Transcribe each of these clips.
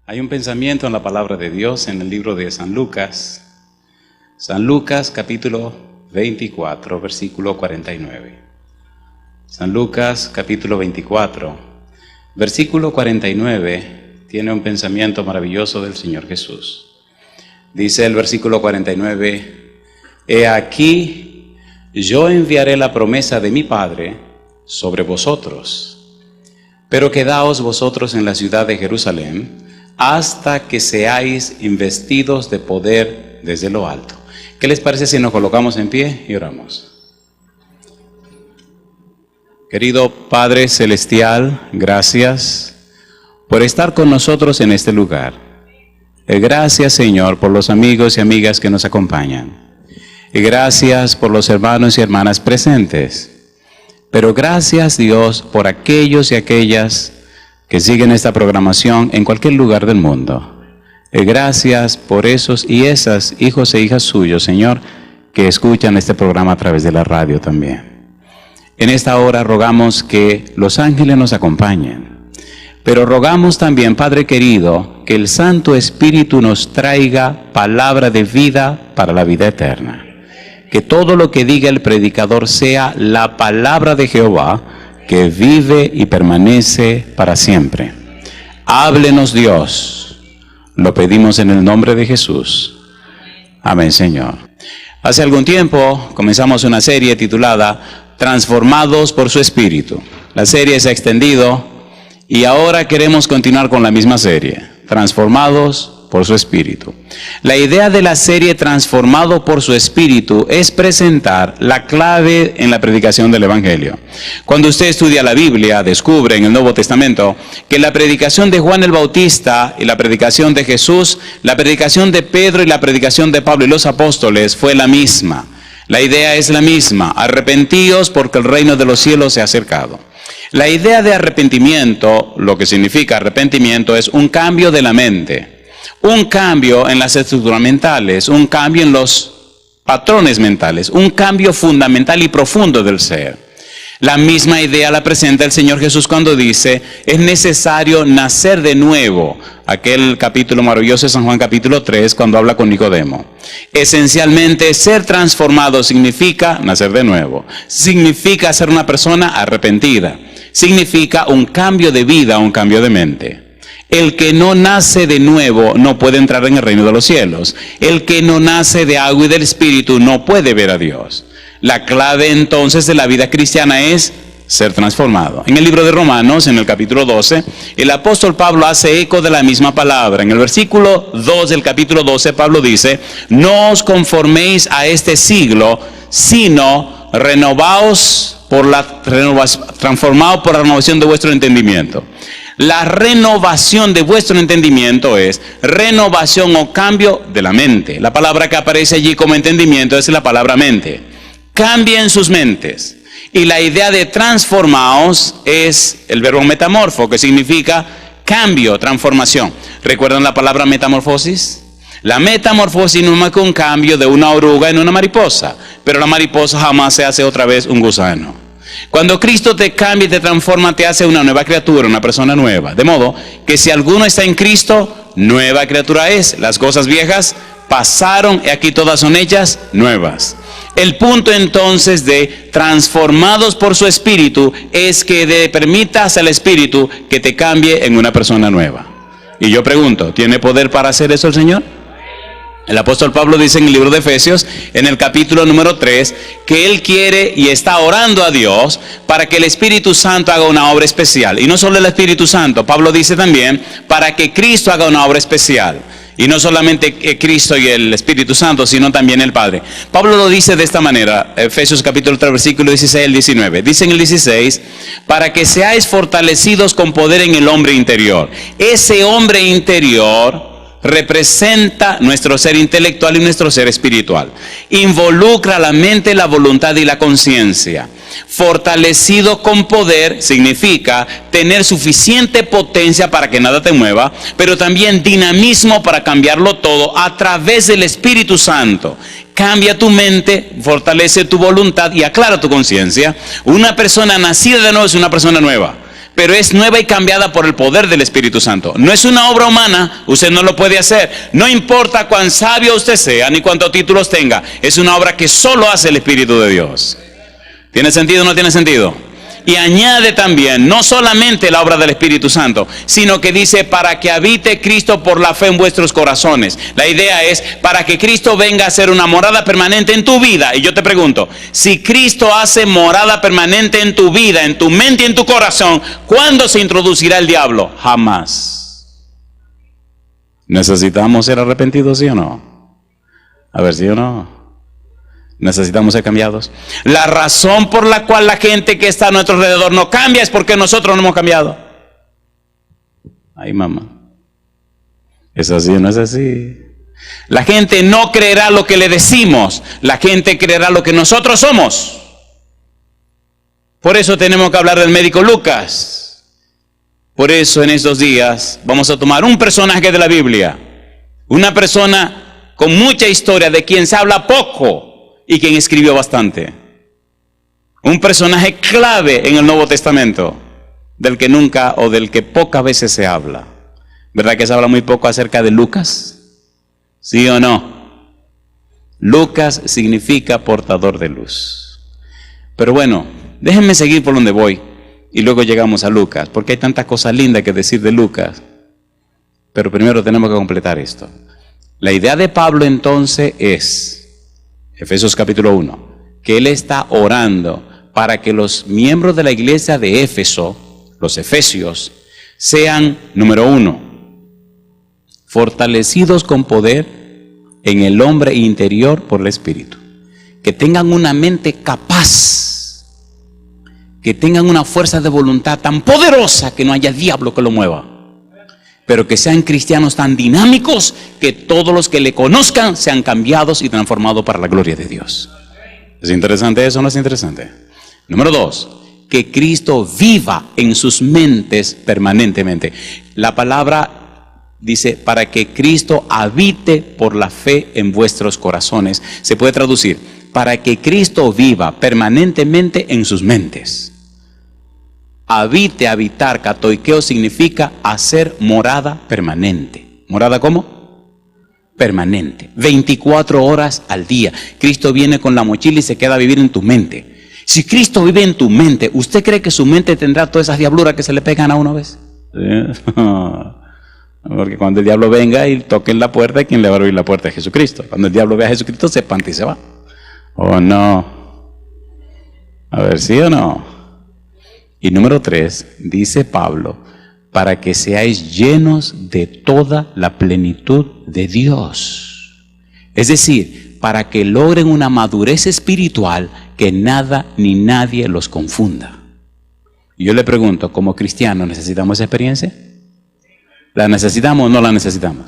Hay un pensamiento en la palabra de Dios en el libro de San Lucas. San Lucas capítulo 24, versículo 49. San Lucas capítulo 24, versículo 49, tiene un pensamiento maravilloso del Señor Jesús. Dice el versículo 49, He aquí, yo enviaré la promesa de mi Padre sobre vosotros, pero quedaos vosotros en la ciudad de Jerusalén hasta que seáis investidos de poder desde lo alto. ¿Qué les parece si nos colocamos en pie y oramos? Querido Padre Celestial, gracias por estar con nosotros en este lugar. Gracias, Señor, por los amigos y amigas que nos acompañan. Gracias por los hermanos y hermanas presentes. Pero gracias, Dios, por aquellos y aquellas que siguen esta programación en cualquier lugar del mundo. Gracias por esos y esas hijos e hijas suyos, Señor, que escuchan este programa a través de la radio también. En esta hora rogamos que los ángeles nos acompañen, pero rogamos también, Padre querido, que el Santo Espíritu nos traiga palabra de vida para la vida eterna. Que todo lo que diga el predicador sea la palabra de Jehová, que vive y permanece para siempre. Háblenos, Dios. Lo pedimos en el nombre de Jesús. Amén, Señor. Hace algún tiempo comenzamos una serie titulada Transformados por su Espíritu. La serie se ha extendido y ahora queremos continuar con la misma serie, Transformados por su Espíritu. La idea de la serie Transformado por su Espíritu es presentar la clave en la predicación del Evangelio. Cuando usted estudia la Biblia, descubre en el Nuevo Testamento que la predicación de Juan el Bautista y la predicación de Jesús, la predicación de Pedro y la predicación de Pablo y los apóstoles fue la misma. La idea es la misma: arrepentíos porque el reino de los cielos se ha acercado. La idea de arrepentimiento, lo que significa arrepentimiento, es un cambio de la mente. Un cambio en las estructuras mentales, un cambio en los patrones mentales, un cambio fundamental y profundo del ser. La misma idea la presenta el Señor Jesús cuando dice, es necesario nacer de nuevo. Aquel capítulo maravilloso de San Juan capítulo 3, cuando habla con Nicodemo. Esencialmente, ser transformado significa nacer de nuevo. Significa ser una persona arrepentida. Significa un cambio de vida, un cambio de mente. El que no nace de nuevo no puede entrar en el reino de los cielos. El que no nace de agua y del Espíritu no puede ver a Dios. La clave entonces de la vida cristiana es ser transformado. En el libro de Romanos, en el capítulo 12, el apóstol Pablo hace eco de la misma palabra. En el versículo 2 del capítulo 12, Pablo dice, no os conforméis a este siglo, sino renovaos transformados por la renovación de vuestro entendimiento. La renovación de vuestro entendimiento es renovación o cambio de la mente. La palabra que aparece allí como entendimiento es la palabra mente. Cambien sus mentes. Y la idea de transformaos es el verbo metamorfo, que significa cambio, transformación. ¿Recuerdan la palabra metamorfosis? La metamorfosis no es más que un cambio de una oruga en una mariposa, pero la mariposa jamás se hace otra vez un gusano. Cuando Cristo te cambia y te transforma, te hace una nueva criatura, una persona nueva. De modo que si alguno está en Cristo, nueva criatura es. Las cosas viejas pasaron y aquí todas son hechas nuevas. El punto entonces de transformados por su Espíritu es que le permitas al Espíritu que te cambie en una persona nueva. Y yo pregunto, ¿tiene poder para hacer eso el Señor? El apóstol Pablo dice en el libro de Efesios, en el capítulo número 3, que él quiere y está orando a Dios para que el Espíritu Santo haga una obra especial. Y no solo el Espíritu Santo, Pablo dice también, para que Cristo haga una obra especial. Y no solamente Cristo y el Espíritu Santo, sino también el Padre. Pablo lo dice de esta manera, Efesios capítulo 3, versículo 16 al 19. Dice en el 16, para que seáis fortalecidos con poder en el hombre interior. Ese hombre interior representa nuestro ser intelectual y nuestro ser espiritual. Involucra la mente, la voluntad y la conciencia. Fortalecido con poder significa tener suficiente potencia para que nada te mueva, pero también dinamismo para cambiarlo todo a través del Espíritu Santo. Cambia tu mente, fortalece tu voluntad y aclara tu conciencia. Una persona nacida de nuevo es una persona nueva. pero es nueva y cambiada por el poder del Espíritu Santo. No es una obra humana, usted no lo puede hacer. No importa cuán sabio usted sea, ni cuántos títulos tenga, es una obra que solo hace el Espíritu de Dios. ¿Tiene sentido o no tiene sentido? Y añade también, no solamente la obra del Espíritu Santo, sino que dice, para que habite Cristo por la fe en vuestros corazones. La idea es, para que Cristo venga a ser una morada permanente en tu vida. Y yo te pregunto, si Cristo hace morada permanente en tu vida, en tu mente y en tu corazón, ¿cuándo se introducirá el diablo? Jamás. ¿Necesitamos ser arrepentidos, sí o no? A ver, ¿sí o no? Necesitamos ser cambiados. La razón por la cual la gente que está a nuestro alrededor no cambia es porque nosotros no hemos cambiado. Ay, mamá. ¿Es así o no es así? La gente no creerá lo que le decimos. La gente creerá lo que nosotros somos. Por eso tenemos que hablar del médico Lucas. Por eso en estos días vamos a tomar un personaje de la Biblia. Una persona con mucha historia, de quien se habla poco y quien escribió bastante. Un personaje clave en el Nuevo Testamento, del que nunca o del que pocas veces se habla. ¿Verdad que se habla muy poco acerca de Lucas? ¿Sí o no? Lucas significa portador de luz. Pero bueno, déjenme seguir por donde voy y luego llegamos a Lucas, porque hay tantas cosas lindas que decir de Lucas. Pero primero tenemos que completar esto. La idea de Pablo entonces es, Efesios capítulo 1, que él está orando para que los miembros de la iglesia de Éfeso, los efesios, sean, número 1, fortalecidos con poder en el hombre interior por el Espíritu. Que tengan una mente capaz, que tengan una fuerza de voluntad tan poderosa que no haya diablo que lo mueva. Pero que sean cristianos tan dinámicos que todos los que le conozcan sean cambiados y transformados para la gloria de Dios. ¿Es interesante eso o no es interesante? Número 2, que Cristo viva en sus mentes permanentemente. La palabra dice, para que Cristo habite por la fe en vuestros corazones. Se puede traducir, para que Cristo viva permanentemente en sus mentes. Habite, habitar, katoikeo significa hacer morada permanente. ¿Morada cómo? Permanente. 24 horas al día. Cristo viene con la mochila y se queda a vivir en tu mente. Si Cristo vive en tu mente, ¿usted cree que su mente tendrá todas esas diabluras que se le pegan a una vez? Porque cuando el diablo venga y toque en la puerta, ¿quién le va a abrir la puerta? A Jesucristo. Cuando el diablo ve a Jesucristo, se espanta y se va. ¿O no? A ver, ¿sí o no? Y número 3, dice Pablo, para que seáis llenos de toda la plenitud de Dios. Es decir, para que logren una madurez espiritual que nada ni nadie los confunda. Y yo le pregunto, como cristianos, ¿necesitamos esa experiencia? ¿La necesitamos o no la necesitamos?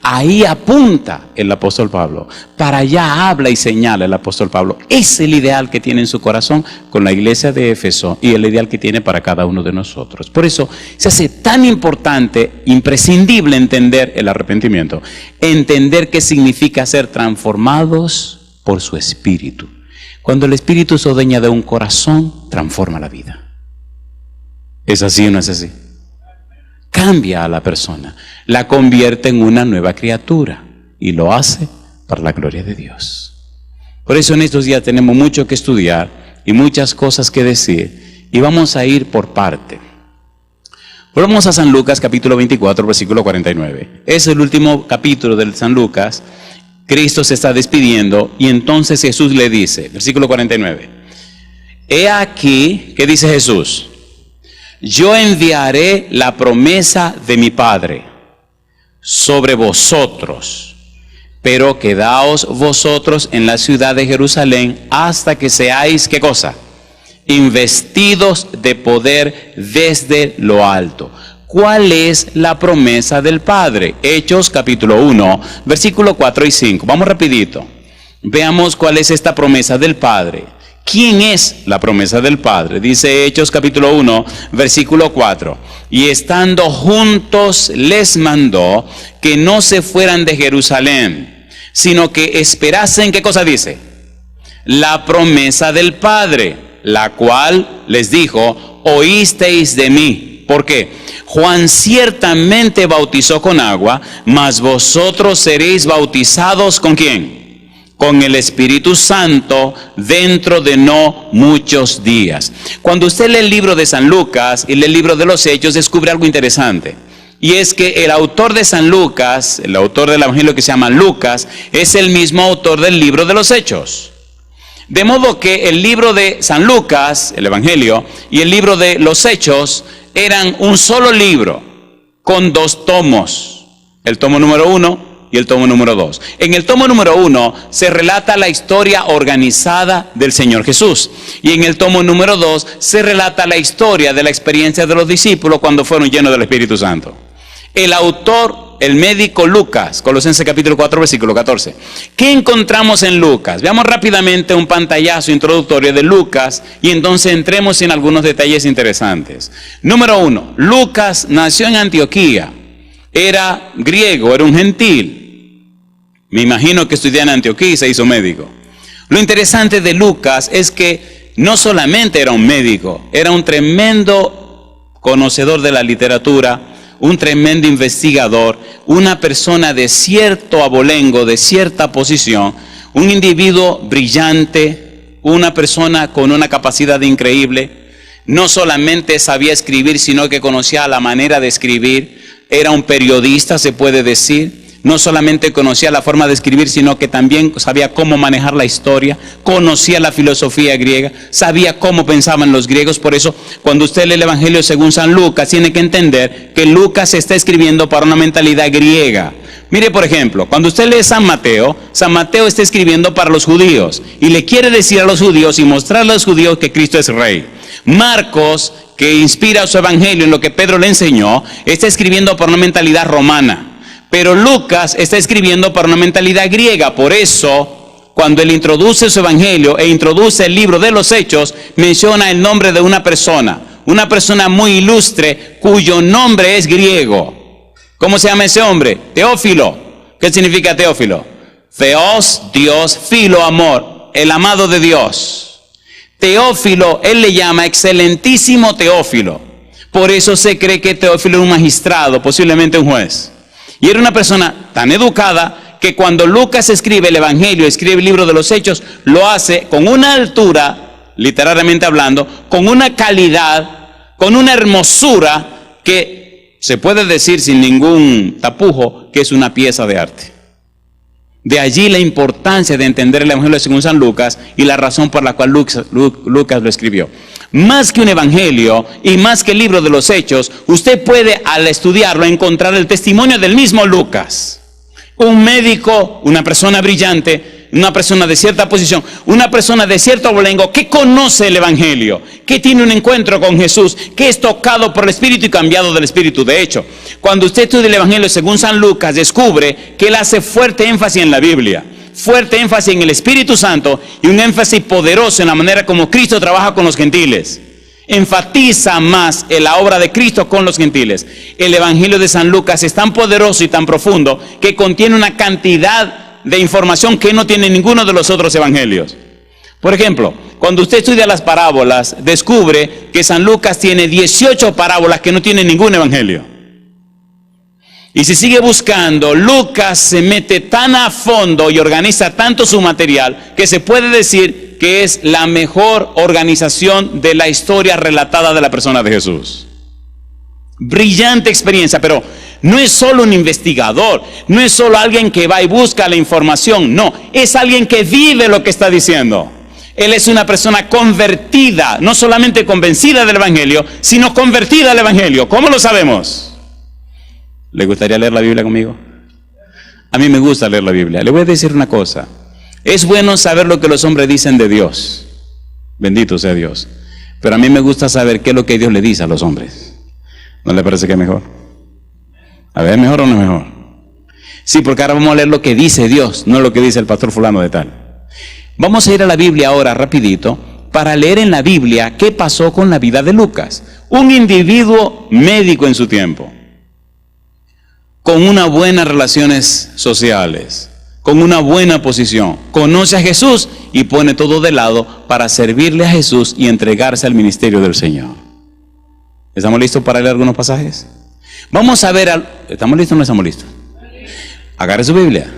Ahí apunta el apóstol Pablo, para allá habla y señala el apóstol Pablo. Es el ideal que tiene en su corazón con la iglesia de Éfeso y el ideal que tiene para cada uno de nosotros. Por eso se hace tan importante, imprescindible entender el arrepentimiento, entender qué significa ser transformados por su espíritu. Cuando el espíritu se adueña de un corazón, transforma la vida. ¿Es así o no es así? Cambia a la persona, la convierte en una nueva criatura y lo hace para la gloria de Dios. Por eso en estos días tenemos mucho que estudiar y muchas cosas que decir y vamos a ir por parte. Volvamos a San Lucas capítulo 24 versículo 49. Es el último capítulo del San Lucas. Cristo se está despidiendo y entonces Jesús le dice, versículo 49, he aquí, ¿qué dice Jesús? Yo enviaré la promesa de mi Padre sobre vosotros, pero quedaos vosotros en la ciudad de Jerusalén hasta que seáis, ¿qué cosa? Investidos de poder desde lo alto. ¿Cuál es la promesa del Padre? Hechos capítulo 1, versículo 4 y 5. Vamos rapidito. Veamos cuál es esta promesa del Padre. ¿Quién es la promesa del Padre? Dice Hechos capítulo 1, versículo 4. Y estando juntos les mandó que no se fueran de Jerusalén, sino que esperasen, ¿qué cosa dice? La promesa del Padre, la cual les dijo, oísteis de mí. ¿Por qué? Juan ciertamente bautizó con agua, mas vosotros seréis bautizados ¿con quién? Con el Espíritu Santo dentro de no muchos días. Cuando usted lee el libro de San Lucas y lee el libro de los Hechos, descubre algo interesante. Y es que el autor de San Lucas, el autor del Evangelio que se llama Lucas, es el mismo autor del libro de los Hechos. De modo que el libro de San Lucas, el Evangelio, y el libro de los Hechos eran un solo libro con 2 tomos. El tomo número 1 y el tomo número 2. En el tomo número 1 se relata la historia organizada del Señor Jesús. Y en el tomo número 2 se relata la historia de la experiencia de los discípulos cuando fueron llenos del Espíritu Santo. El autor, el médico Lucas, Colosenses capítulo 4, versículo 14. ¿Qué encontramos en Lucas? Veamos rápidamente un pantallazo introductorio de Lucas y entonces entremos en algunos detalles interesantes. Número 1, Lucas nació en Antioquía. Era griego, era un gentil. Me imagino que estudió en Antioquía y se hizo médico. Lo interesante de Lucas es que no solamente era un médico, era un tremendo conocedor de la literatura, un tremendo investigador, una persona de cierto abolengo, de cierta posición, un individuo brillante, una persona con una capacidad increíble. No solamente sabía escribir, sino que conocía la manera de escribir. Era un periodista, se puede decir. No solamente conocía la forma de escribir, sino que también sabía cómo manejar la historia, conocía la filosofía griega, sabía cómo pensaban los griegos. Por eso, cuando usted lee el Evangelio según San Lucas, tiene que entender que Lucas está escribiendo para una mentalidad griega. Mire, por ejemplo, cuando usted lee San Mateo está escribiendo para los judíos y le quiere decir a los judíos y mostrarle a los judíos que Cristo es rey. Marcos, que inspira su Evangelio en lo que Pedro le enseñó, está escribiendo para una mentalidad romana. Pero Lucas está escribiendo para una mentalidad griega. Por eso, cuando él introduce su Evangelio e introduce el libro de los Hechos, menciona el nombre de una persona muy ilustre, cuyo nombre es griego. ¿Cómo se llama ese hombre? Teófilo. ¿Qué significa Teófilo? Theos, Dios, filo, amor, el amado de Dios. Teófilo, él le llama excelentísimo Teófilo. Por eso se cree que Teófilo era un magistrado, posiblemente un juez. Y era una persona tan educada que cuando Lucas escribe el Evangelio, escribe el libro de los Hechos, lo hace con una altura, literalmente hablando, con una calidad, con una hermosura que se puede decir sin ningún tapujo que es una pieza de arte. De allí la importancia de entender el Evangelio según San Lucas y la razón por la cual Lucas lo escribió. Más que un evangelio y más que el libro de los Hechos, usted puede al estudiarlo encontrar el testimonio del mismo Lucas. Un médico, una persona brillante, una persona de cierta posición, una persona de cierto abolengo que conoce el evangelio, que tiene un encuentro con Jesús, que es tocado por el Espíritu y cambiado del Espíritu. De hecho, cuando usted estudia el evangelio según San Lucas, descubre que él hace fuerte énfasis en la Biblia, fuerte énfasis en el Espíritu Santo y un énfasis poderoso en la manera como Cristo trabaja con los gentiles. Enfatiza más en la obra de Cristo con los gentiles. El Evangelio de San Lucas es tan poderoso y tan profundo que contiene una cantidad de información que no tiene ninguno de los otros evangelios. Por ejemplo, cuando usted estudia las parábolas, descubre que San Lucas tiene 18 parábolas que no tiene ningún evangelio. Y si sigue buscando, Lucas se mete tan a fondo y organiza tanto su material que se puede decir que es la mejor organización de la historia relatada de la persona de Jesús. Brillante experiencia, pero no es solo un investigador, no es solo alguien que va y busca la información, no, es alguien que vive lo que está diciendo. Él es una persona convertida, no solamente convencida del Evangelio, sino convertida al Evangelio. ¿Cómo lo sabemos? ¿Le gustaría leer la Biblia conmigo? A mí me gusta leer la Biblia. Le voy a decir una cosa. Es bueno saber lo que los hombres dicen de Dios. Bendito sea Dios. Pero a mí me gusta saber qué es lo que Dios le dice a los hombres. ¿No le parece que es mejor? A ver, ¿mejor o no es mejor? Sí, porque ahora vamos a leer lo que dice Dios, no lo que dice el pastor fulano de tal. Vamos a ir a la Biblia ahora rapidito para leer en la Biblia qué pasó con la vida de Lucas. Un individuo médico en su tiempo, con unas buenas relaciones sociales, con una buena posición. Conoce a Jesús y pone todo de lado para servirle a Jesús y entregarse al ministerio del Señor. ¿Estamos listos para leer algunos pasajes? Vamos a ver, ¿estamos listos o no estamos listos? Agarre su Biblia.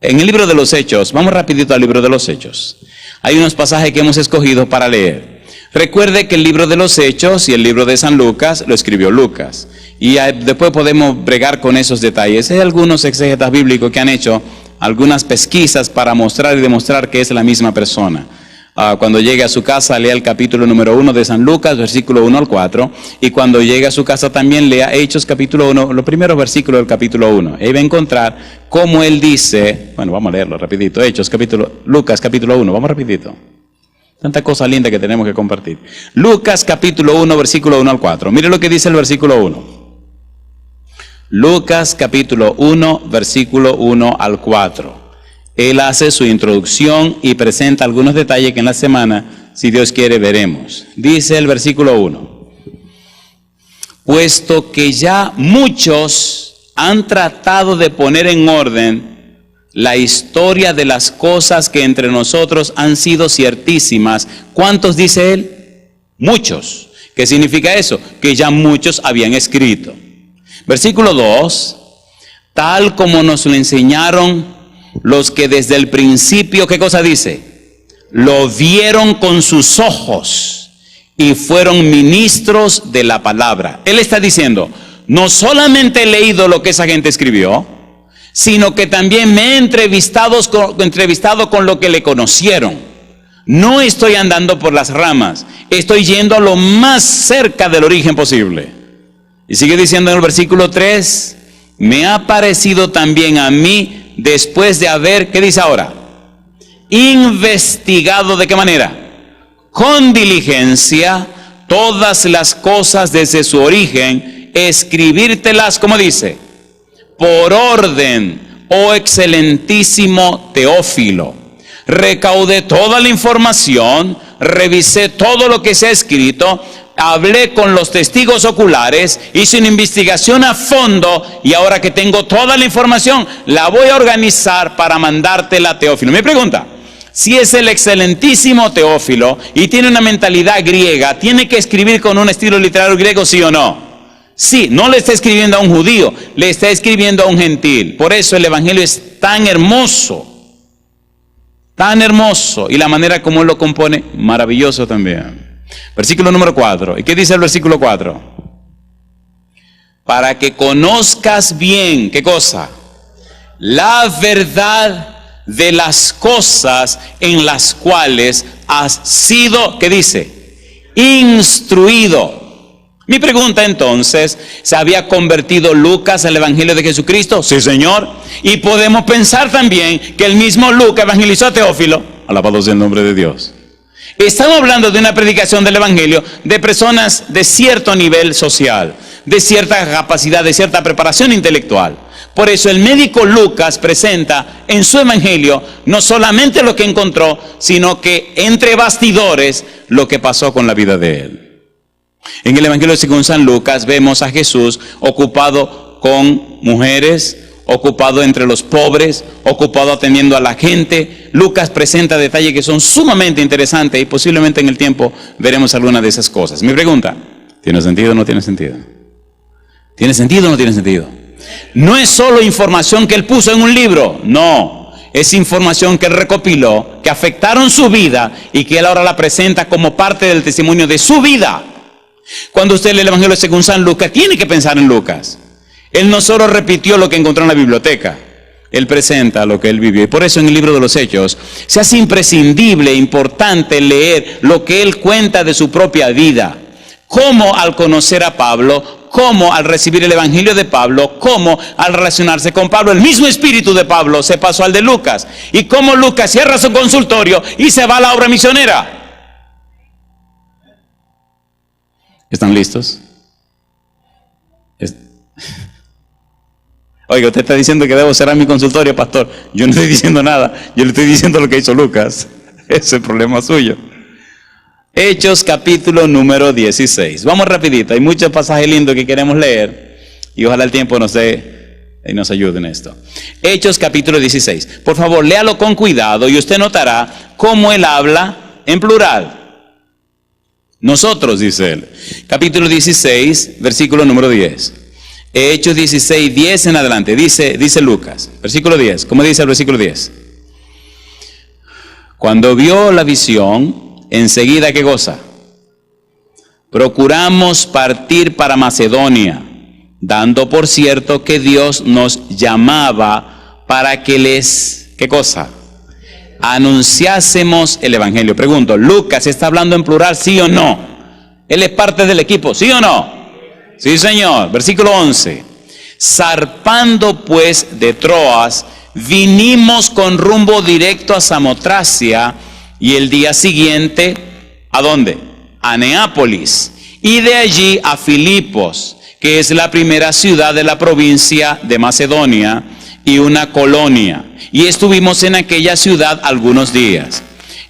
En el libro de los Hechos, vamos rapidito al libro de los Hechos. Hay unos pasajes que hemos escogido para leer. Recuerde que el libro de los Hechos y el libro de San Lucas lo escribió Lucas. Y después podemos bregar con esos detalles. Hay algunos exégetas bíblicos que han hecho algunas pesquisas para mostrar y demostrar que es la misma persona. Cuando llegue a su casa, lea el capítulo número 1 de San Lucas, versículo 1 al 4. Y cuando llegue a su casa también lea Hechos capítulo 1, los primeros versículos del capítulo 1. Ahí va a encontrar cómo él dice, bueno, vamos a leerlo rapidito. Lucas capítulo 1, vamos rapidito. Tanta cosa linda que tenemos que compartir. Lucas capítulo 1, versículo 1 al 4. Mire lo que dice el versículo 1. Lucas capítulo 1, versículo 1 al 4. Él hace su introducción y presenta algunos detalles que en la semana, si Dios quiere, veremos. Dice el versículo 1. Puesto que ya muchos han tratado de poner en orden la historia de las cosas que entre nosotros han sido ciertísimas. ¿Cuántos dice él? Muchos. ¿Qué significa eso? Que ya muchos habían escrito. Versículo 2, tal como nos lo enseñaron los que desde el principio, ¿qué cosa dice? Lo vieron con sus ojos y fueron ministros de la palabra. Él está diciendo, no solamente he leído lo que esa gente escribió, sino que también me he entrevistado con lo que le conocieron. No estoy andando por las ramas, estoy yendo a lo más cerca del origen posible. Y sigue diciendo en el versículo 3, me ha parecido también a mí, después de haber, ¿qué dice ahora? Investigado, ¿de qué manera? Con diligencia, todas las cosas desde su origen, escribírtelas, ¿cómo dice? Por orden, oh excelentísimo Teófilo. Recaudé toda la información, revisé todo lo que se ha escrito, hablé con los testigos oculares, hice una investigación a fondo y ahora que tengo toda la información, la voy a organizar para mandártela a Teófilo. Mi pregunta, si es el excelentísimo Teófilo y tiene una mentalidad griega, ¿tiene que escribir con un estilo literario griego, sí o no? Sí, no le está escribiendo a un judío, le está escribiendo a un gentil. Por eso el evangelio es tan hermoso, y la manera como él lo compone, maravilloso también. Versículo número 4. ¿Y qué dice el versículo 4? Para que conozcas bien, ¿qué cosa? La verdad de las cosas en las cuales has sido, ¿qué dice? Instruido. Mi pregunta entonces, ¿se había convertido Lucas al evangelio de Jesucristo? Sí, Señor. Y podemos pensar también que el mismo Lucas evangelizó a Teófilo. Alabado sea el nombre de Dios. Estamos hablando de una predicación del evangelio de personas de cierto nivel social, de cierta capacidad, de cierta preparación intelectual. Por eso el médico Lucas presenta en su evangelio no solamente lo que encontró, sino que entre bastidores lo que pasó con la vida de él. En el evangelio según San Lucas vemos a Jesús ocupado con mujeres, ocupado entre los pobres, ocupado atendiendo a la gente. Lucas presenta detalles que son sumamente interesantes y posiblemente en el tiempo veremos alguna de esas cosas. Mi pregunta, ¿tiene sentido o no tiene sentido? ¿Tiene sentido o no tiene sentido? No es solo información que él puso en un libro, no. Es información que él recopiló, que afectaron su vida y que él ahora la presenta como parte del testimonio de su vida. Cuando usted lee el evangelio según San Lucas, tiene que pensar en Lucas. Él no solo repitió lo que encontró en la biblioteca, él presenta lo que él vivió. Y por eso en el libro de los Hechos se hace imprescindible, importante leer lo que él cuenta de su propia vida. Cómo al conocer a Pablo, cómo al recibir el evangelio de Pablo, cómo al relacionarse con Pablo, el mismo espíritu de Pablo se pasó al de Lucas. Y cómo Lucas cierra su consultorio y se va a la obra misionera. ¿Están listos? Oiga, usted está diciendo que debo cerrar mi consultorio, pastor. Yo no estoy diciendo nada, yo le estoy diciendo lo que hizo Lucas. Ese es el problema suyo. Hechos capítulo número 16. Vamos rapidito, hay muchos pasajes lindos que queremos leer y ojalá el tiempo nos dé y nos ayude en esto. Hechos capítulo 16. Por favor, léalo con cuidado y usted notará cómo él habla en plural. Nosotros, dice él. Capítulo 16, versículo número 10. Hechos 16, 10 en adelante. Dice Lucas, versículo 10. ¿Cómo dice el versículo 10? Cuando vio la visión, enseguida, ¿qué cosa? Procuramos partir para Macedonia, dando por cierto que Dios nos llamaba para que les, ¿qué cosa? Anunciásemos el evangelio. Pregunto, ¿Lucas está hablando en plural, sí o no? ¿Él es parte del equipo, sí o no? Sí, señor. Versículo 11. Zarpando pues de Troas, vinimos con rumbo directo a Samotracia, y el día siguiente, ¿a dónde? A Neápolis, y de allí a Filipos, que es la primera ciudad de la provincia de Macedonia y una colonia. Y estuvimos en aquella ciudad algunos días.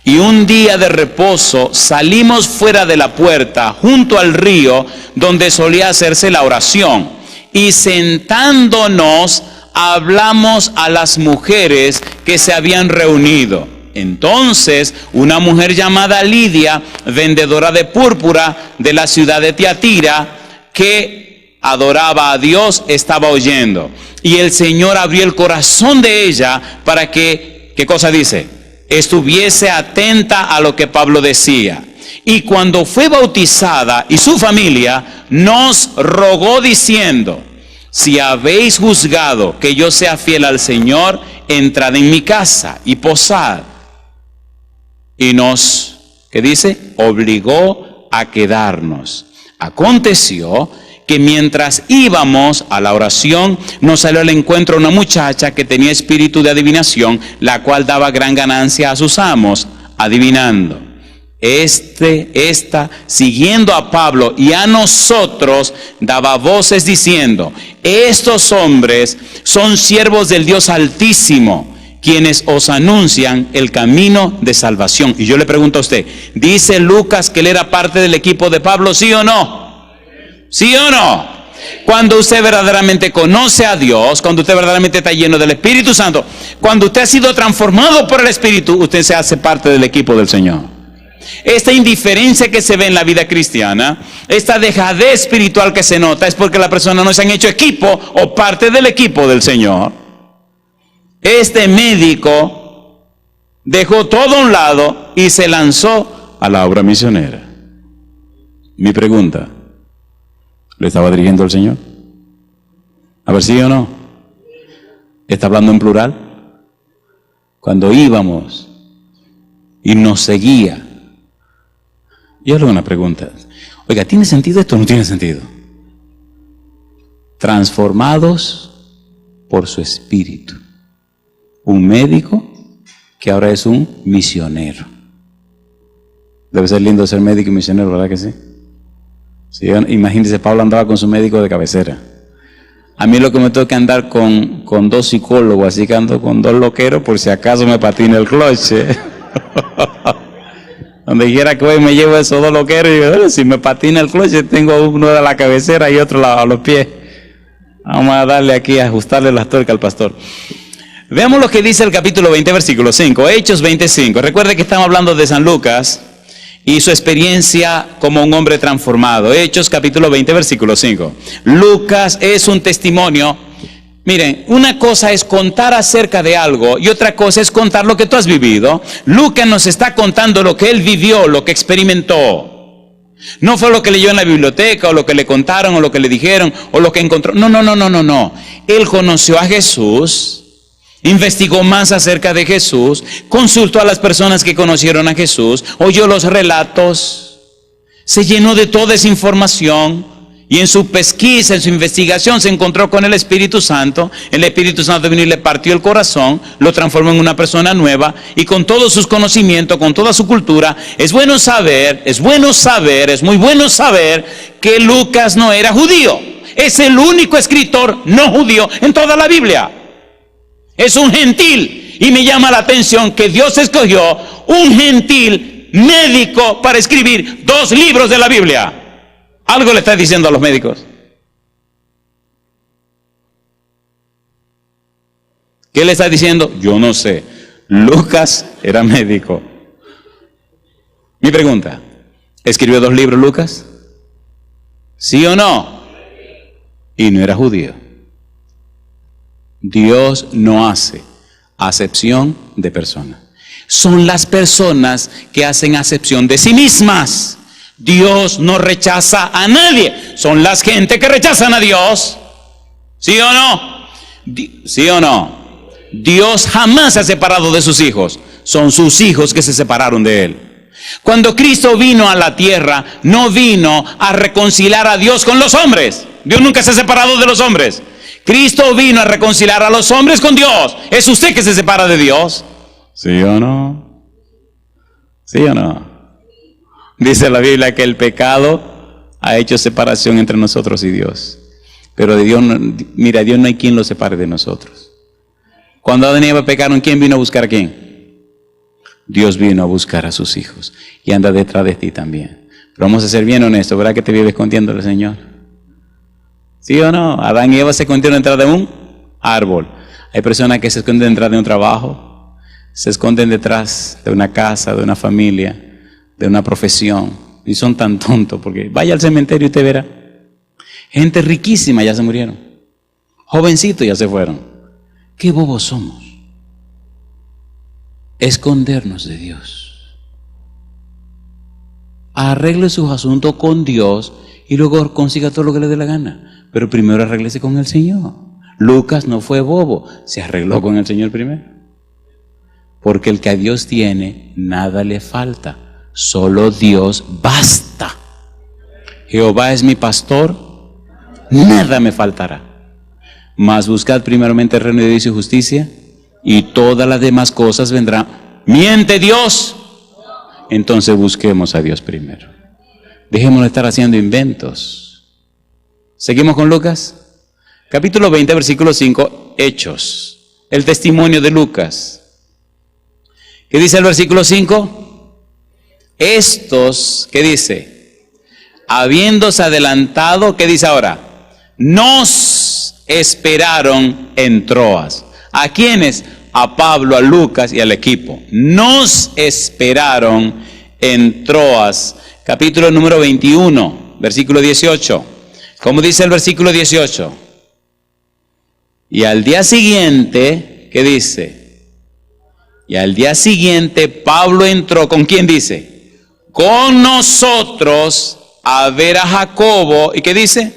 Y un día de reposo salimos fuera de la puerta, junto al río, donde solía hacerse la oración. Y sentándonos, hablamos a las mujeres que se habían reunido. Entonces, una mujer llamada Lidia, vendedora de púrpura de la ciudad de Tiatira, que adoraba a Dios, estaba oyendo. Y el Señor abrió el corazón de ella para que, ¿qué cosa dice? Estuviese atenta a lo que Pablo decía. Y cuando fue bautizada y su familia, nos rogó diciendo: si habéis juzgado que yo sea fiel al Señor, entrad en mi casa y posad. Y nos, ¿qué dice? Obligó a quedarnos. Aconteció que mientras íbamos a la oración, nos salió al encuentro una muchacha que tenía espíritu de adivinación, la cual daba gran ganancia a sus amos, adivinando. Esta, siguiendo a Pablo y a nosotros, daba voces diciendo: estos hombres son siervos del Dios Altísimo, quienes os anuncian el camino de salvación. Y yo le pregunto a usted, ¿dice Lucas que él era parte del equipo de Pablo, sí o no? ¿Sí o no? Cuando usted verdaderamente conoce a Dios, cuando usted verdaderamente está lleno del Espíritu Santo, cuando usted ha sido transformado por el Espíritu, usted se hace parte del equipo del Señor. Esta indiferencia que se ve en la vida cristiana, esta dejadez espiritual que se nota, es porque las personas no se han hecho equipo o parte del equipo del Señor. Este médico dejó todo a un lado y se lanzó a la obra misionera. Mi pregunta, ¿le estaba dirigiendo al Señor? A ver, ¿sí o no? ¿Está hablando en plural? Cuando íbamos y nos seguía. Yo le hago una pregunta. Oiga, ¿tiene sentido esto o no tiene sentido? Transformados por su espíritu. Un médico que ahora es un misionero. Debe ser lindo ser médico y misionero, ¿verdad que sí? Sí, imagínense, Pablo andaba con su médico de cabecera. A mí lo que me toca andar con dos psicólogos, así que ando con dos loqueros por si acaso me patina el cloche. Donde quiera que voy me llevo esos dos loqueros y digo, si me patina el cloche tengo uno de la cabecera y otro a los pies. Vamos a darle aquí, a ajustarle las tuercas al pastor. Veamos lo que dice el capítulo 20, versículo 5, Hechos 25. Recuerde que estamos hablando de San Lucas y su experiencia como un hombre transformado. Hechos capítulo 20, versículo 5. Lucas es un testimonio. Miren, una cosa es contar acerca de algo y otra cosa es contar lo que tú has vivido. Lucas nos está contando lo que él vivió, lo que experimentó. No fue lo que leyó en la biblioteca o lo que le contaron o lo que le dijeron o lo que encontró. No. Él conoció a Jesús. Investigó más acerca de Jesús, consultó a las personas que conocieron a Jesús, oyó los relatos, se llenó de toda esa información y en su pesquisa, en su investigación se encontró con el Espíritu Santo. El Espíritu Santo vino y le partió el corazón, lo transformó en una persona nueva y con todos sus conocimientos, con toda su cultura. Es muy bueno saber que Lucas no era judío. Es el único escritor no judío en toda la Biblia. Es un gentil y me llama la atención que Dios escogió un gentil médico para escribir 2 libros de la Biblia. Algo le está diciendo a los médicos. ¿Qué le está diciendo? Yo no sé. Lucas era médico. Mi pregunta, ¿escribió 2 libros Lucas? ¿Sí o no? Y no era judío. Dios no hace acepción de personas. Son las personas que hacen acepción de sí mismas. Dios no rechaza a nadie. Son las gente que rechazan a Dios. ¿Sí o no? ¿Sí o no? Dios jamás se ha separado de sus hijos. Son sus hijos que se separaron de Él. Cuando Cristo vino a la tierra, no vino a reconciliar a Dios con los hombres. Dios nunca se ha separado de los hombres. Cristo vino a reconciliar a los hombres con Dios. ¿Es usted que se separa de Dios? ¿Sí o no? ¿Sí o no? Dice la Biblia que el pecado ha hecho separación entre nosotros y Dios. Pero de Dios, mira, Dios no hay quien lo separe de nosotros. Cuando Adán y Eva pecaron, ¿quién vino a buscar a quién? Dios vino a buscar a sus hijos y anda detrás de ti también. Pero vamos a ser bien honestos, ¿verdad que te vives escondiendo al Señor? ¿Sí o no? Adán y Eva se escondieron detrás de un árbol. Hay personas que se esconden detrás de un trabajo, se esconden detrás de una casa, de una familia, de una profesión. Y son tan tontos porque vaya al cementerio y usted verá. Gente riquísima ya se murieron. Jovencitos ya se fueron. Qué bobos somos. Escondernos de Dios. Arregle sus asuntos con Dios y luego consiga todo lo que le dé la gana. Pero primero arréglese con el Señor. Lucas no fue bobo, se arregló con el Señor primero. Porque el que a Dios tiene, nada le falta. Solo Dios basta. Jehová es mi pastor, nada me faltará. Mas buscad primeramente el reino de Dios y justicia, y todas las demás cosas vendrán. ¿Miente Dios? Entonces busquemos a Dios primero. Dejémonos de estar haciendo inventos. Seguimos con Lucas. Capítulo 20, versículo 5, Hechos. El testimonio de Lucas. ¿Qué dice el versículo 5? Estos, ¿qué dice? Habiéndose adelantado, ¿qué dice ahora? Nos esperaron en Troas. ¿A quiénes? A Pablo, a Lucas y al equipo. Nos esperaron en Troas. Capítulo número 21, versículo 18. ¿Cómo dice el versículo 18? Y al día siguiente, ¿qué dice? Y al día siguiente Pablo entró, ¿con quién dice? Con nosotros a ver a Jacobo. ¿Y qué dice?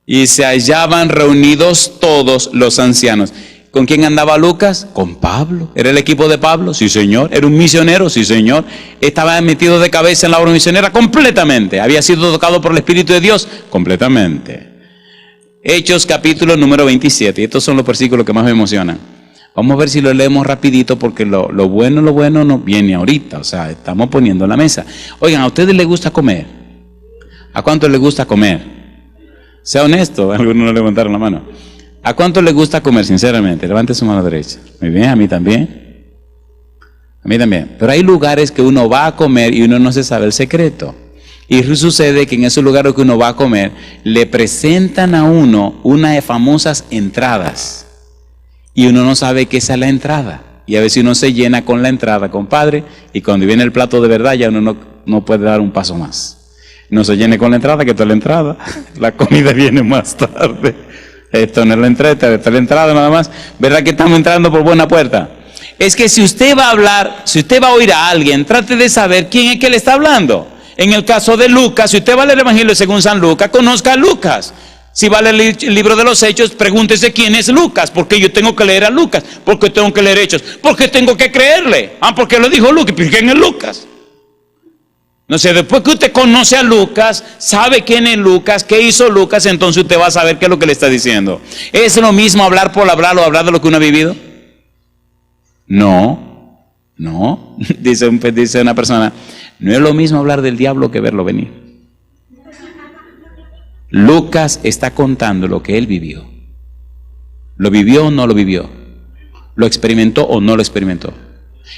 Y se hallaban reunidos todos los ancianos. ¿Con quién andaba Lucas? Con Pablo. ¿Era el equipo de Pablo? Sí, señor. ¿Era un misionero? Sí, señor. Estaba metido de cabeza en la obra misionera completamente. ¿Había sido tocado por el Espíritu de Dios? Completamente. Hechos capítulo número 27. Estos son los versículos que más me emocionan. Vamos a ver si lo leemos rapidito porque lo bueno no viene ahorita. O sea, estamos poniendo la mesa. Oigan, ¿a ustedes les gusta comer? ¿A cuánto les gusta comer? Sea honesto, algunos no levantaron la mano. ¿A cuánto les gusta comer, sinceramente? Levante su mano derecha. Muy bien, a mí también. A mí también. Pero hay lugares que uno va a comer y uno no se sabe el secreto. Y sucede que en esos lugares que uno va a comer, le presentan a uno unas famosas entradas. Y uno no sabe qué es la entrada. Y a veces uno se llena con la entrada, compadre, y cuando viene el plato de verdad ya uno no puede dar un paso más. No se llene con la entrada, que esto es la entrada. La comida viene más tarde. Esto no es la entrada, esto es la entrada nada más. ¿Verdad que estamos entrando por buena puerta? Es que si usted va a hablar, si usted va a oír a alguien, trate de saber quién es que le está hablando. En el caso de Lucas, si usted va a leer el Evangelio según San Lucas, conozca a Lucas. Si va a leer el libro de los Hechos, pregúntese quién es Lucas. ¿Por qué yo tengo que leer a Lucas? ¿Por qué tengo que leer Hechos? ¿Por qué tengo que creerle? Porque lo dijo Lucas. ¿Quién es Lucas? No sé, después que usted conoce a Lucas, sabe quién es Lucas, qué hizo Lucas, entonces usted va a saber qué es lo que le está diciendo. ¿Es lo mismo hablar por hablar o hablar de lo que uno ha vivido? No. Dice una persona, no es lo mismo hablar del diablo que verlo venir. Lucas está contando lo que él vivió. ¿Lo vivió o no lo vivió? ¿Lo experimentó o no lo experimentó?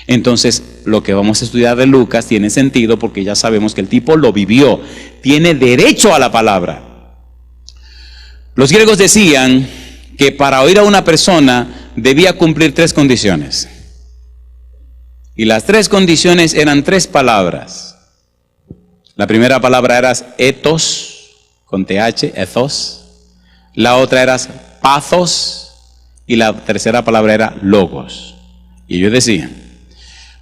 Entonces, lo que vamos a estudiar de Lucas tiene sentido porque ya sabemos que el tipo lo vivió, tiene derecho a la palabra. Los griegos decían que para oír a una persona debía cumplir 3 condiciones. Y las 3 condiciones eran 3 palabras. La primera palabra era ethos, con TH, ethos. La otra era pathos. Y la tercera palabra era logos. Y ellos decían,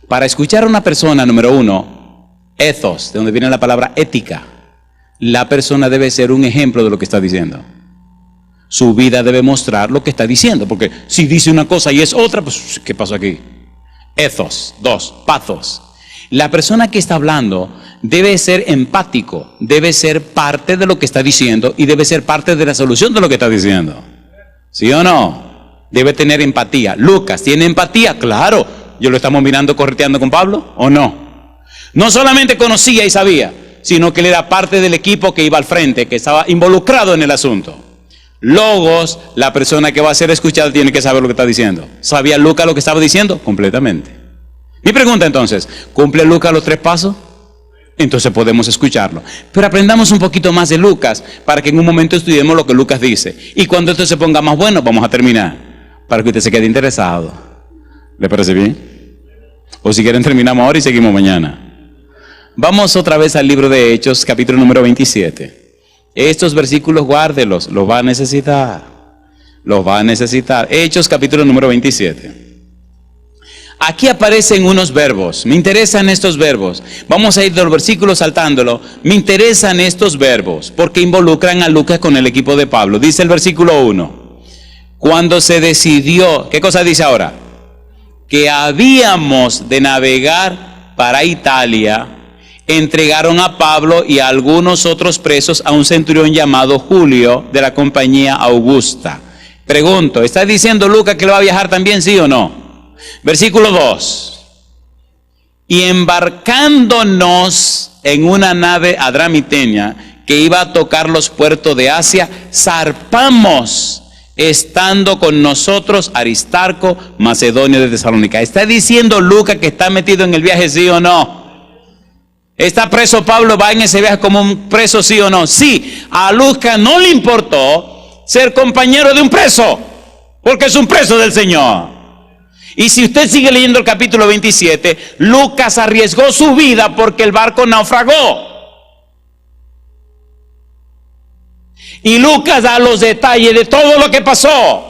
para escuchar a una persona, número 1, ethos, de donde viene la palabra ética, la persona debe ser un ejemplo de lo que está diciendo. Su vida debe mostrar lo que está diciendo, porque si dice una cosa y es otra, pues ¿qué pasó aquí? Ethos. 2, pathos. La persona que está hablando debe ser empático, debe ser parte de lo que está diciendo y debe ser parte de la solución de lo que está diciendo. ¿Sí o no? Debe tener empatía. Lucas, ¿tiene empatía? Claro. ¿Yo lo estamos mirando correteando con Pablo o no? No solamente conocía y sabía, sino que él era parte del equipo que iba al frente, que estaba involucrado en el asunto. Logos, la persona que va a ser escuchada tiene que saber lo que está diciendo. ¿Sabía Lucas lo que estaba diciendo? Completamente. Mi pregunta entonces, ¿cumple Lucas los 3 pasos? Entonces podemos escucharlo. Pero aprendamos un poquito más de Lucas para que en un momento estudiemos lo que Lucas dice. Y cuando esto se ponga más bueno, vamos a terminar, para que usted se quede interesado. ¿Le parece bien? O si quieren terminamos ahora y seguimos mañana. Vamos otra vez al libro de Hechos, capítulo número 27. Estos versículos guárdelos, los va a necesitar. Los va a necesitar. Hechos, capítulo número 27. Aquí aparecen unos verbos. Me interesan estos verbos. Vamos a ir de los versículos saltándolo. Me interesan estos verbos porque involucran a Lucas con el equipo de Pablo. Dice el versículo 1. Cuando se decidió, ¿qué cosa dice ahora? Que habíamos de navegar para Italia, entregaron a Pablo y a algunos otros presos a un centurión llamado Julio de la compañía Augusta. Pregunto, ¿está diciendo Lucas que lo va a viajar también, sí o no? Versículo 2. Y embarcándonos en una nave adramiteña que iba a tocar los puertos de Asia, zarpamos, estando con nosotros Aristarco, macedonio de Tesalónica. ¿Está diciendo Lucas que está metido en el viaje, sí o no? ¿Está preso Pablo, va en ese viaje como un preso, sí o no? Sí, a Lucas no le importó ser compañero de un preso, porque es un preso del Señor. Y si usted sigue leyendo el capítulo 27, Lucas arriesgó su vida porque el barco naufragó. Y Lucas da los detalles de todo lo que pasó.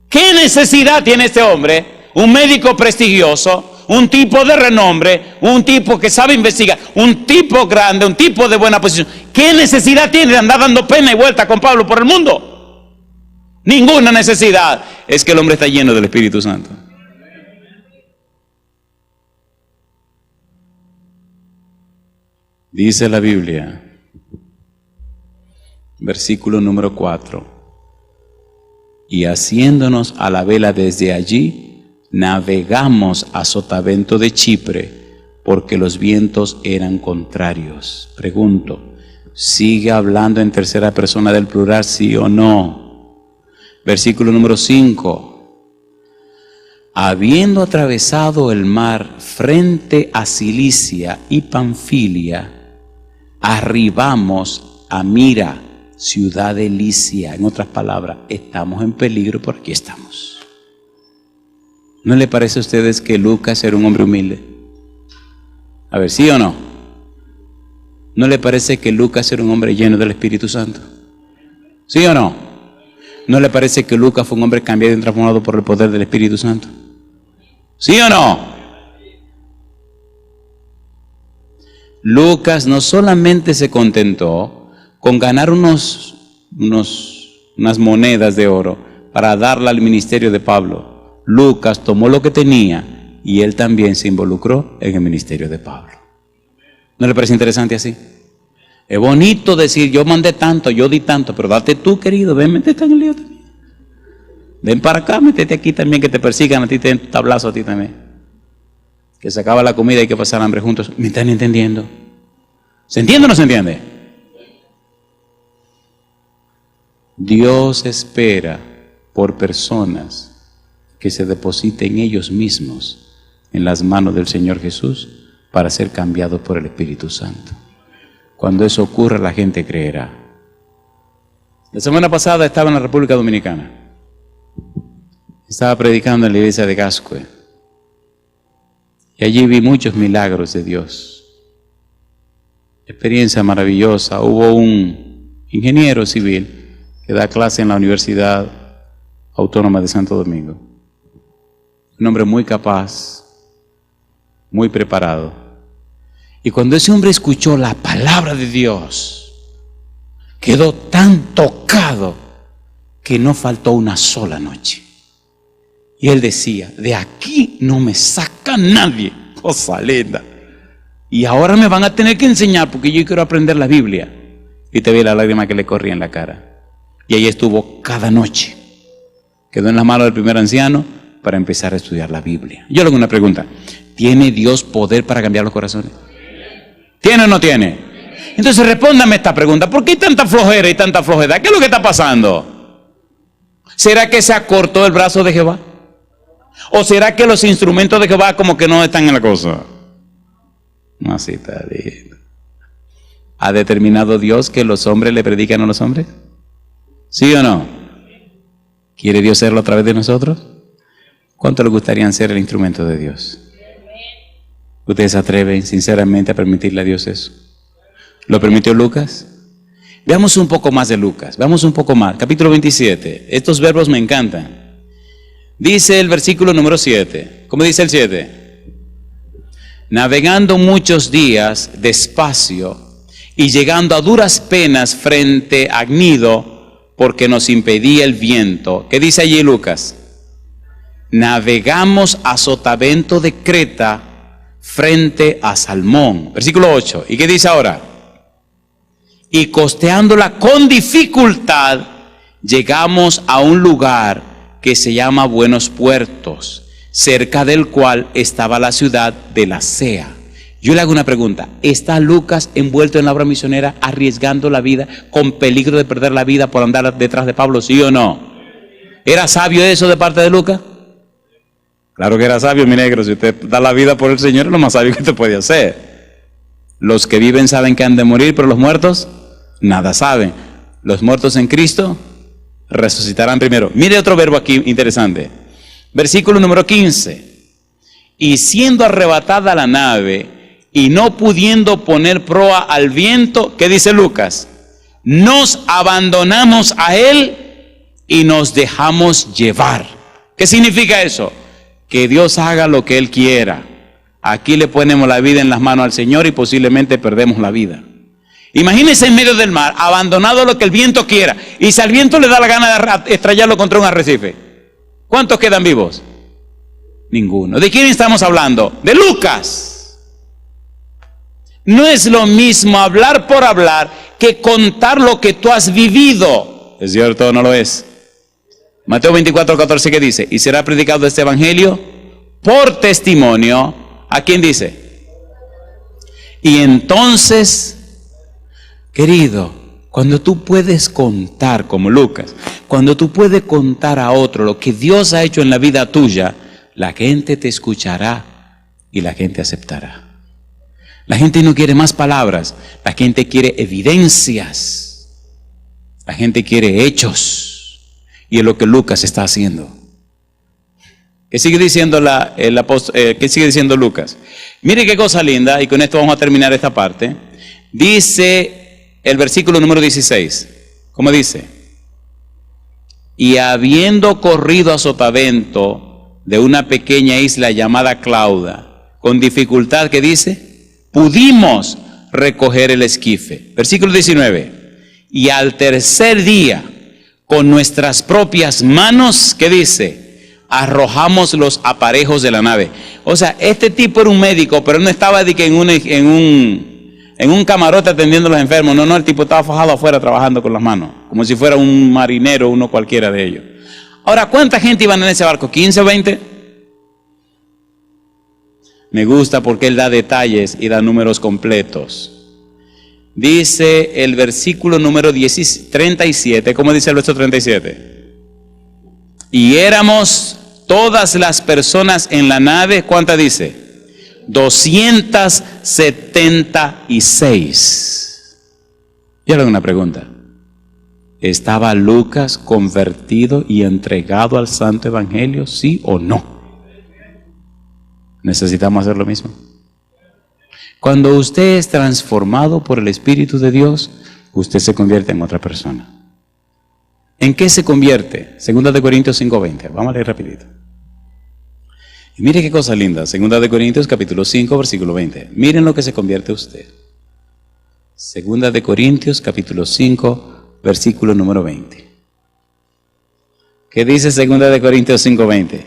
¿Qué necesidad tiene este hombre? Un médico prestigioso, un tipo de renombre, un tipo que sabe investigar, un tipo grande, un tipo de buena posición. ¿Qué necesidad tiene de andar dando pena y vuelta con Pablo por el mundo? Ninguna necesidad. Es que el hombre está lleno del Espíritu Santo. Dice la Biblia, versículo número 4. Y haciéndonos a la vela desde allí, navegamos a sotavento de Chipre, porque los vientos eran contrarios. Pregunto, ¿sigue hablando en tercera persona del plural, sí o no? Versículo número 5. Habiendo atravesado el mar frente a Cilicia y Panfilia, arribamos a Mira, ciudad de Licia. En otras palabras, estamos en peligro, pero aquí estamos. ¿No le parece a ustedes que Lucas era un hombre humilde? A ver, ¿sí o no? ¿No le parece que Lucas era un hombre lleno del Espíritu Santo? ¿Sí o no? ¿No le parece que Lucas fue un hombre cambiado y transformado por el poder del Espíritu Santo? ¿Sí o no? Lucas no solamente se contentó con ganar unas monedas de oro para darle al ministerio de Pablo. Lucas tomó lo que tenía y él también se involucró en el ministerio de Pablo. ¿No le parece interesante así? Es bonito decir, yo mandé tanto, yo di tanto, pero date tú, querido, ven, métete en el lío también. Ven para acá, métete aquí también, que te persigan a ti, te den tablazo a ti también. Que se acaba la comida y hay que pasar hambre juntos. ¿Me están entendiendo? ¿Se entiende o no se entiende? Dios espera por personas que se depositen ellos mismos en las manos del Señor Jesús para ser cambiados por el Espíritu Santo. Cuando eso ocurra, la gente creerá. La semana pasada estaba en la República Dominicana. Estaba predicando en la iglesia de Gascue. Y allí vi muchos milagros de Dios. Experiencia maravillosa. Hubo un ingeniero civil que da clase en la Universidad Autónoma de Santo Domingo. Un hombre muy capaz, muy preparado. Y cuando ese hombre escuchó la palabra de Dios, quedó tan tocado que no faltó una sola noche. Y él decía, de aquí no me saca nadie. Cosa linda. Y ahora me van a tener que enseñar porque yo quiero aprender la Biblia. Y te vi la lágrima que le corría en la cara. Y ahí estuvo cada noche. Quedó en las manos del primer anciano para empezar a estudiar la Biblia. Yo le hago una pregunta. ¿Tiene Dios poder para cambiar los corazones? ¿Tiene o no tiene? Entonces respóndame esta pregunta. ¿Por qué hay tanta flojera y tanta flojedad? ¿Qué es lo que está pasando? ¿Será que se acortó el brazo de Jehová? ¿O será que los instrumentos de Jehová como que no están en la cosa? No, así está bien. ¿Ha determinado Dios que los hombres le predican a los hombres? ¿Sí o no? ¿Quiere Dios hacerlo a través de nosotros? ¿Cuánto le gustaría ser el instrumento de Dios? ¿Ustedes se atreven sinceramente a permitirle a Dios eso? ¿Lo permitió Lucas? Veamos un poco más de Lucas. Veamos un poco más. Capítulo 27. Estos verbos me encantan. Dice el versículo número 7. ¿Cómo dice el 7? Navegando muchos días despacio y llegando a duras penas frente a Gnido, porque nos impedía el viento. ¿Qué dice allí Lucas? Navegamos a Sotavento de Creta frente a Salmón. Versículo 8. ¿Y qué dice ahora? Y costeándola con dificultad, llegamos a un lugar que se llama Buenos Puertos, cerca del cual estaba la ciudad de Lasea. Yo le hago una pregunta. ¿Está Lucas envuelto en la obra misionera, arriesgando la vida, con peligro de perder la vida por andar detrás de Pablo, sí o no? ¿Era sabio eso de parte de Lucas? Claro que era sabio, mi negro. Si usted da la vida por el Señor, es lo más sabio que usted puede hacer. Los que viven saben que han de morir, pero los muertos nada saben. Los muertos en Cristo resucitarán primero. Mire otro verbo aquí interesante. Versículo número 15. Y siendo arrebatada la nave y no pudiendo poner proa al viento, ¿qué dice Lucas? Nos abandonamos a él y nos dejamos llevar. ¿Qué significa eso? Que Dios haga lo que él quiera. Aquí le ponemos la vida en las manos al Señor y posiblemente perdemos la vida. Imagínense en medio del mar, abandonado a lo que el viento quiera, y si al viento le da la gana de estrellarlo contra un arrecife, ¿cuántos quedan vivos? Ninguno. ¿De quién estamos hablando? De Lucas. No es lo mismo hablar por hablar que contar lo que tú has vivido. ¿Es cierto o no lo es? Mateo 24:14, ¿qué dice? Y será predicado este evangelio por testimonio. ¿A quién dice? Y entonces, querido, cuando tú puedes contar como Lucas, cuando tú puedes contar a otro lo que Dios ha hecho en la vida tuya, la gente te escuchará y la gente aceptará. La gente no quiere más palabras, la gente quiere evidencias, la gente quiere hechos, y es lo que Lucas está haciendo. ¿Qué sigue diciendo qué sigue diciendo Lucas? Mire qué cosa linda, y con esto vamos a terminar esta parte. Dice el versículo número 16. ¿Cómo dice? Y habiendo corrido a Sotavento de una pequeña isla llamada Clauda, con dificultad, ¿qué dice? Pudimos recoger el esquife. Versículo 19. Y al tercer día, con nuestras propias manos, ¿qué dice? Arrojamos los aparejos de la nave. O sea, este tipo era un médico, pero no estaba en un camarote atendiendo a los enfermos. No, el tipo estaba fajado afuera trabajando con las manos, como si fuera un marinero, uno cualquiera de ellos. Ahora, ¿cuánta gente iban en ese barco? ¿15 o 20? Me gusta porque él da detalles y da números completos. Dice el versículo número 37, ¿cómo dice el verso 37? Y éramos todas las personas en la nave, ¿cuántas dice? 276. Yo le hago una pregunta. ¿Estaba Lucas convertido y entregado al Santo Evangelio, sí o no? ¿Necesitamos hacer lo mismo? Cuando usted es transformado por el Espíritu de Dios, usted se convierte en otra persona. ¿En qué se convierte? 2 Corintios 5:20. Vamos a leer rapidito. Y mire qué cosa linda. 2 Corintios capítulo 5, versículo 20. Miren lo que se convierte usted. 2 Corintios capítulo 5, versículo número 20. ¿Qué dice 2 Corintios 5:20?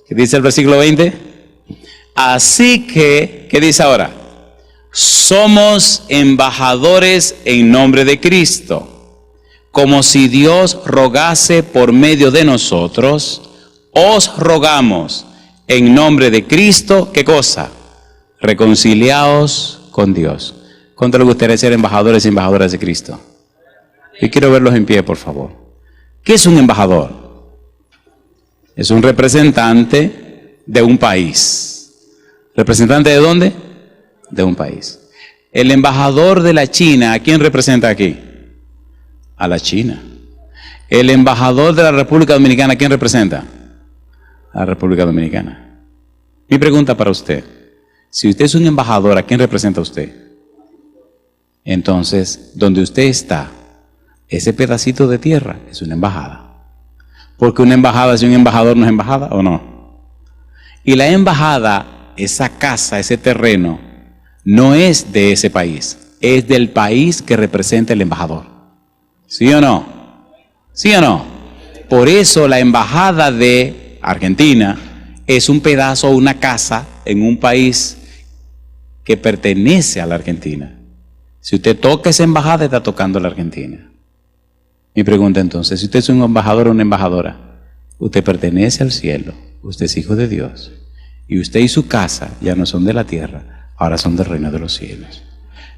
¿Qué dice el versículo 20? Así que, ¿qué dice ahora? Somos embajadores en nombre de Cristo, como si Dios rogase por medio de nosotros. Os rogamos en nombre de Cristo, ¿qué cosa? Reconciliaos con Dios. ¿Cuánto le gustaría ser embajadores y embajadoras de Cristo? Yo quiero verlos en pie, por favor. ¿Qué es un embajador? Es un representante de un país. ¿Representante de dónde? De un país. El embajador de la China, ¿a quién representa aquí? A la China. El embajador de la República Dominicana, ¿a quién representa? A la República Dominicana. Mi pregunta para usted: si usted es un embajador, ¿a quién representa usted? Entonces, donde usted está, ese pedacito de tierra es una embajada. Porque una embajada, si un embajador no es embajada, ¿o no? Y la embajada, esa casa, ese terreno, no es de ese país, es del país que representa el embajador. ¿Sí o no? ¿Sí o no? Por eso la embajada de Argentina es un pedazo o una casa en un país que pertenece a la Argentina. Si usted toca esa embajada, está tocando la Argentina. Mi pregunta entonces, si usted es un embajador o una embajadora, usted pertenece al cielo, usted es hijo de Dios, y usted y su casa ya no son de la tierra, ahora son del reino de los cielos.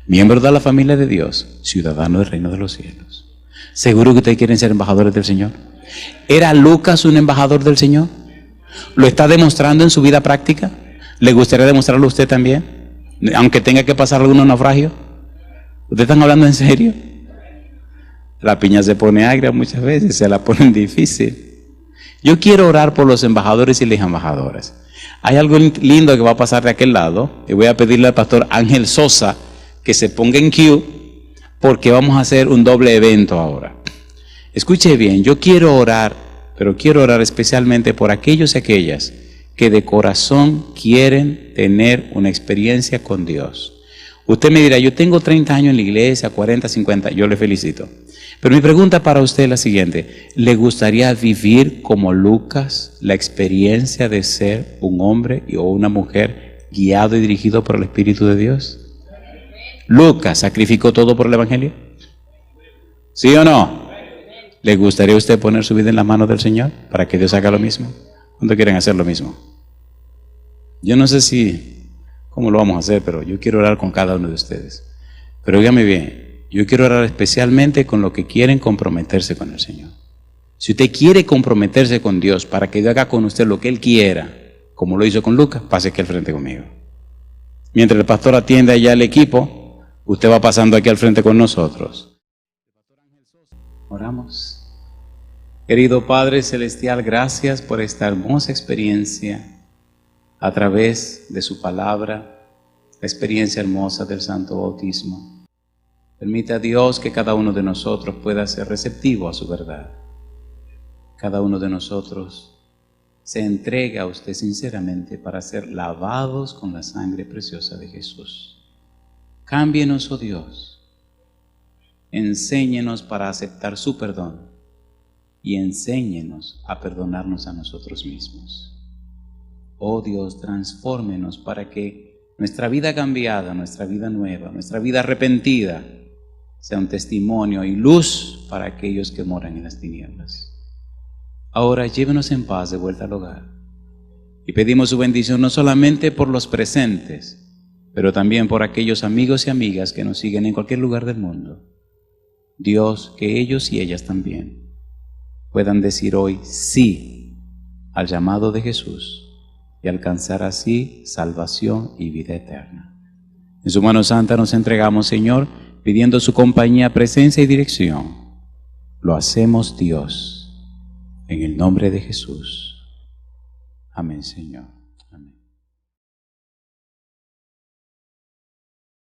Miembro de la familia de Dios, ciudadano del reino de los cielos. ¿Seguro que ustedes quieren ser embajadores del Señor? ¿Era Lucas un embajador del Señor? ¿Lo está demostrando en su vida práctica? ¿Le gustaría demostrarlo a usted también? Aunque tenga que pasar algunos naufragios. ¿Ustedes están hablando en serio? La piña se pone agria muchas veces, se la ponen difícil. Yo quiero orar por los embajadores y las embajadoras. Hay algo lindo que va a pasar de aquel lado, y voy a pedirle al pastor Ángel Sosa que se ponga en queue, porque vamos a hacer un doble evento ahora. Escuche bien, yo quiero orar, pero quiero orar especialmente por aquellos y aquellas que de corazón quieren tener una experiencia con Dios. Usted me dirá, yo tengo 30 años en la iglesia, 40, 50, yo le felicito. Pero mi pregunta para usted es la siguiente: ¿le gustaría vivir como Lucas la experiencia de ser un hombre o una mujer guiado y dirigido por el Espíritu de Dios? ¿Lucas sacrificó todo por el Evangelio? ¿Sí o no? ¿Le gustaría a usted poner su vida en las manos del Señor para que Dios haga lo mismo? ¿Cuántos quieren hacer lo mismo? Yo no sé cómo lo vamos a hacer, pero yo quiero orar con cada uno de ustedes. Pero óigame bien, yo quiero orar especialmente con los que quieren comprometerse con el Señor. Si usted quiere comprometerse con Dios para que Dios haga con usted lo que Él quiera, como lo hizo con Lucas, pase aquí al frente conmigo. Mientras el pastor atiende allá al equipo, usted va pasando aquí al frente con nosotros. Oramos. Querido Padre Celestial, gracias por esta hermosa experiencia a través de su palabra, la experiencia hermosa del Santo Bautismo. Permita a Dios que cada uno de nosotros pueda ser receptivo a su verdad. Cada uno de nosotros se entrega a usted sinceramente para ser lavados con la sangre preciosa de Jesús. Cámbienos, oh Dios. Enséñenos para aceptar su perdón y enséñenos a perdonarnos a nosotros mismos. Oh Dios, transfórmenos para que nuestra vida cambiada, nuestra vida nueva, nuestra vida arrepentida sea un testimonio y luz para aquellos que moran en las tinieblas. Ahora llévenos en paz de vuelta al hogar y pedimos su bendición no solamente por los presentes, pero también por aquellos amigos y amigas que nos siguen en cualquier lugar del mundo. Dios, que ellos y ellas también puedan decir hoy sí al llamado de Jesús y alcanzar así salvación y vida eterna. En su mano santa nos entregamos, Señor, pidiendo su compañía, presencia y dirección. Lo hacemos, Dios, en el nombre de Jesús. Amén, Señor.